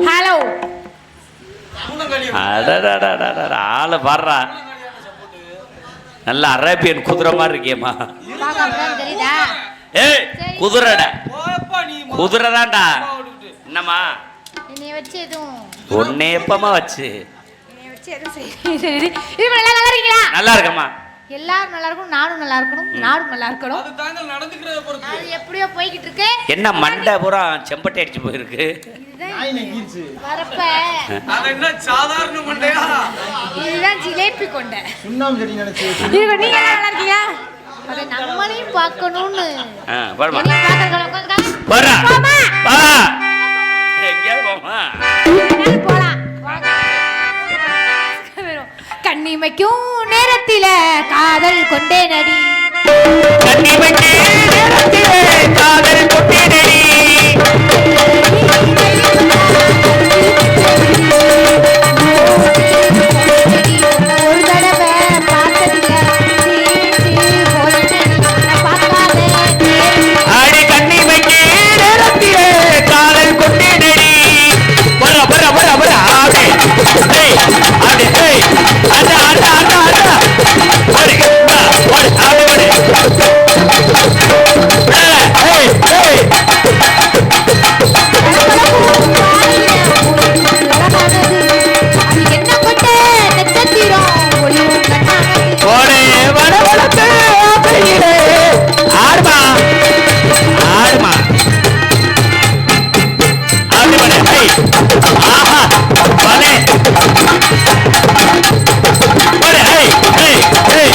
Hello ஆளு பாடுறா நல்ல அரேபியன் குதிரை மாதிரி இருக்கேம்மா. ஏய் குதிரைடா, குதிரை தான்டா. என்னம்மா என்னைய வச்சு எதுவும் ஒன்னே எப்பமா வச்சு நல்லா இருக்கீங்களா? நல்லா இருக்கம்மா. எல்லாரும் நல்லா இருக்கணும், நானும் நல்லா இருக்கணும், நாடும் நல்லா இருக்கணும். அது எப்படியோ போய்கிட்டு இருக்கு. என்ன மண்டை பூரா செம்பட்டை அடிச்சு போயிருக்கு. வரப்ப சாதாரண மண்டையா? இதுதான் ஜிலேபி கொண்டை. சுண்ணாம்பு நினைச்சு நீங்க நல்லா இருக்கீங்க? அதை நம்மளையும் பார்க்கணும்னு கண்ணிமைக்கும் நேரத்தில காதல் கொண்டே நடி, கண்ணிமைக்கும் நேரத்தில காதல் கொண்டே நடி, ஒரு தடவை பார்த்ததில்ல அடி கண்ணிமைக்கு நேரத்தில காதல் கொண்டே நடி. வர வர வர வர ஆடே ஏய் ஆடே ஏய் அட அட அட அட ஓடி ஓடி ஆடே ஓடி ஏய் ஏய் என்ன கொண்ட நட்சத்திரம் ஓடே வர வளத்து ஆடுமா ஆடுமா ஆடு வர ஏய் ஆஹா வலே ஓடே ஏய் ஏய் ஏய்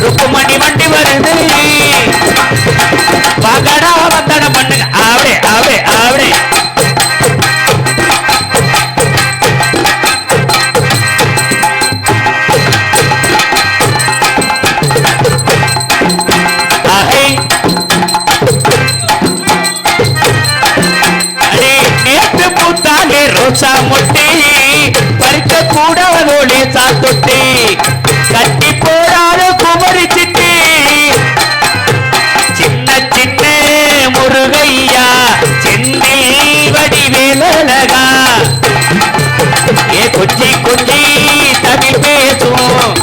ருக்குமணி வண்டி வருது பகடா வந்தன பண்ணுங்க ஆவடே ஆவடே ஆவடே நேற்று பூத்தாலே ரோசா முட்டி பறிக்க கூடாதோடே சாத்தொட்டி கட்டி போடாத குமரி சிட்டி சின்ன சின்ன முருகையா செந்தில் வடிவேலழகா ஏ கொஞ்சி கொஞ்சி தமிழ் பேசும்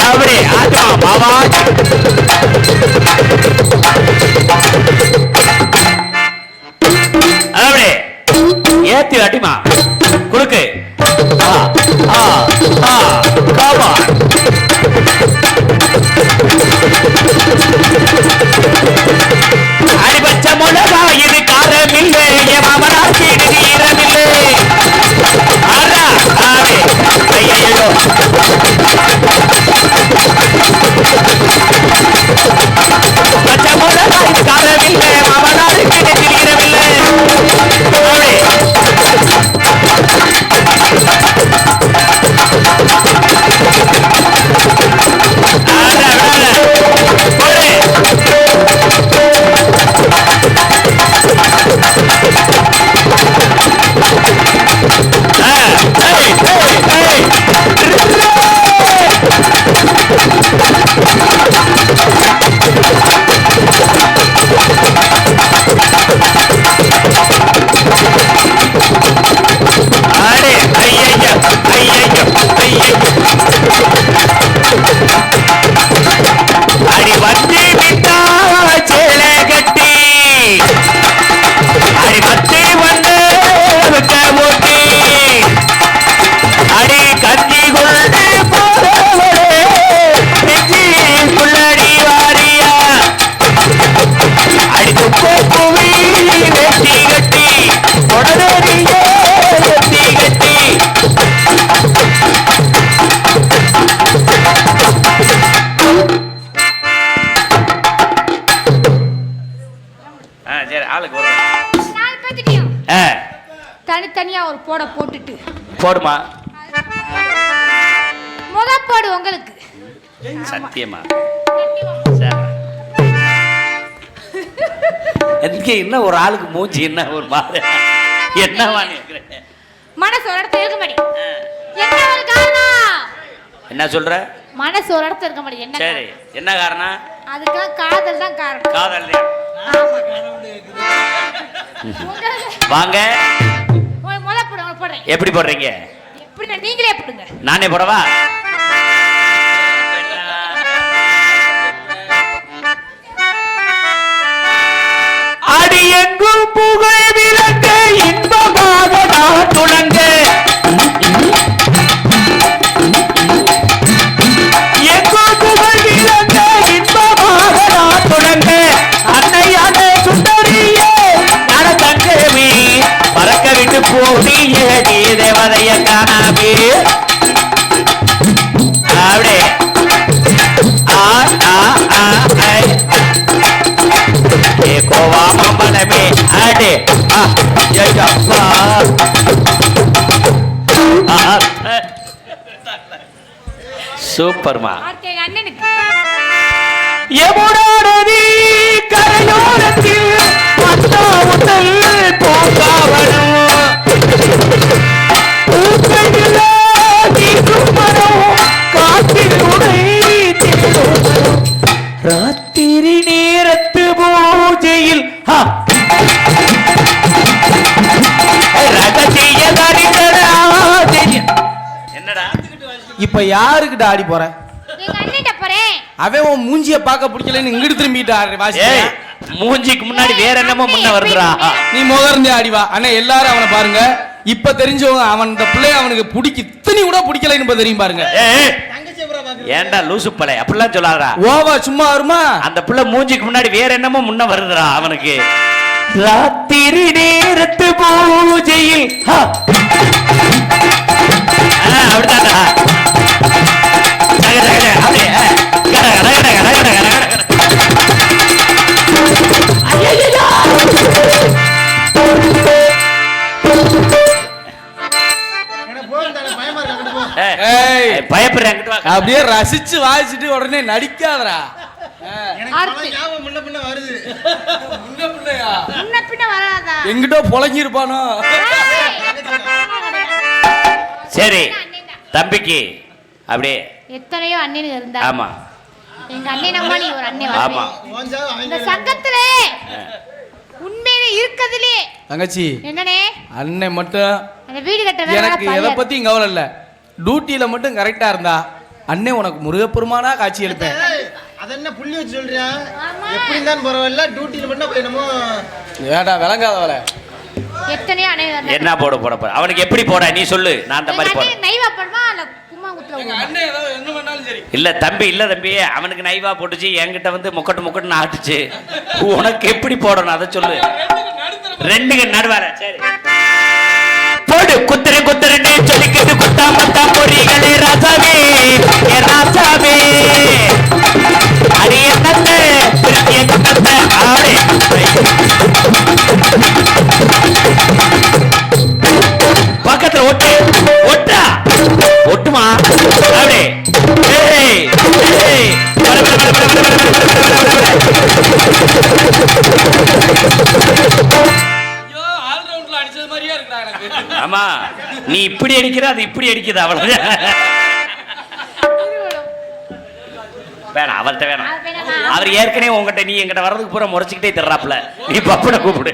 அப்படி ஆமா மாமா அப்படி ஏத்தி அடிமா குடுக்கு காமா அடிபச்ச மிளகா இது காரமில்லை என் மாமனாருக்கு இது ஈரமில்லை ஆடா ஆடே ஐயோ பச்ச மிளகா இது காரமில்லை மாமனாருக்கு இது ஈரமில்லை ஆடே அடி வந்து விட்டா சேலை கட்டி அடி பத்தி வந்து விட்ட ஓட்டி அடி கஞ்சி கொண்டு போறவளே நெஞ்சி புள்ளடி வாரியா அடி துப்பு புவி வெட்டி கட்டி உடனடியே வெட்டி கட்டி சரி ஆளுக்கு தனித்தனியா ஒரு போட போட்டுட்டு போடுமா போடு உங்களுக்கு சத்தியமா என்ன ஒரு ஆளுக்கு மூஞ்சி என்ன ஒரு மாதிரி என்னவா மனசு ஒரு இடத்துல இருக்க மாட்டேன் என்ன ஒரு காரணம் என்ன சொல்ற மனசு ஒரு இடத்துல இருக்க மாட்டேன் என்ன சரி என்ன காரணம் அதுக்கெல்லாம் காதல் தான் காரணம் காதல் வாங்க போடுறேன் எப்படி போடுறீங்க எப்படி நீங்களே போடுங்க நானே போடவா அடி எங்கும் புகழ் விளங்க இன்பமாக நான் துளங்க எங்கும் புகழ் விளங்க இன்பமாக நான் துளங்க அன்னையான சுந்தரியே நட தங்கமே பறக்க விட்டு போனியே நீ தேவதைய காணாமே அப்படியே கோவா மம்பளமே அடே சூப்பர்மா எமுடானதி கரையோரத்தில் மத்தாவுதல் பூங்காவனம் பூக்களில் நீக்கும் மரம் காற்றில் உடை ராத்திரி நேரத்து பூஜையில் என்னடா இப்ப யாருக்கிட்ட ஆடி போற எங்க அண்ணன்ட்ட போறேன் அவன் உன் மூஞ்சிய பாக்க பிடிக்கலன்னு இங்கிட்டு திரும்பிட்டாரு மூஞ்சிக்கு முன்னாடி வேற என்னமோ முன்ன வருதுடா நீ முதர்ந்தே ஆடி வா அண்ணா எல்லாரும் அவனை பாருங்க இப்ப தெரிஞ்சவங்க அவன் இந்த பிள்ளை அவனுக்கு பிடிக்க இத்தனை கூட பிடிக்கலன்னு தெரியும் பாருங்க ஏன்டா லூசு பழை அப்படிலாம் சொல்லாதடா ஓவா சும்மா வருமா அந்த புள்ள மூஞ்சிக்கு முன்னாடி வேற என்னமோ முன்ன வருதுடா அவனுக்கு ராத்திரி நேரத்து பூஜையில் அப்படித்தான்டா பயப்படுறேன் அப்படியே ரசிச்சு வாசிச்சுட்டு உடனே நடிக்காதரா எங்கிட்ட புலங்கி இருப்பானோ சரி தம்பிக்கு அப்படியே எத்தனையோ அண்ணன் இருந்தா ஆமா எங்க அண்ணன் அம்மா நீ ஒரு அண்ணன் ஆமா இந்த சங்கத்திலே தங்கச்சி என்னனே அண்ணன் மட்டும் அந்த வீடு கட்ட எனக்கு எதை பத்தியும் கவலை இல்ல, டியூட்டியில மட்டும் கரெக்டா இருந்தா அண்ணே உனக்கு முருகப்பெருமானா காட்சி அளிப்பேன். அது என்ன புள்ளி வச்சு சொல்றியா? எப்படி இருந்தாலும் பரவாயில்ல, டியூட்டியில மட்டும் போயிடணுமோ? ஏடா விளங்காதவள எத்தனையோ அணை என்ன போட அவனுக்கு எப்படி போட நீ சொல்லு, நான் அந்த மாதிரி போட. நைவா போடுமா இல்ல கும்மா குத்துறோம்? அண்ணே ஏதோ என்ன பண்ணாலும் சரி. இல்ல தம்பி அவனுக்கு நைவா போட்டுச்சு, என்கிட்ட வந்து முக்கட்டு ஆட்டுச்சு. உனக்கு எப்படி போடணும் அதை சொல்லு. ரெண்டுக்கு நடுவார சரி போடு. குத்துறேன்னு சொல்லிக்கிட்டு குத்தாமத்தா பொறிகளே ராசாவே ஏ ராசாவே அடி என்னத்தை திருப்பிய குத்தத்தை ஆளே பக்கத்துல ஒட்டுமா அப்படியே ஆமா நீ இப்படி அடிக்கிற அது இப்படி அடிக்குது அவ்வளவு வேணாம் அவர்கிட்ட வேணாம். அவர் ஏற்கனவே உங்ககிட்ட நீ எங்கிட்ட வர்றதுக்கு பூரா முறைச்சிக்கிட்டே தர்றாப்ல, நீ பப்புன கூப்பிடு.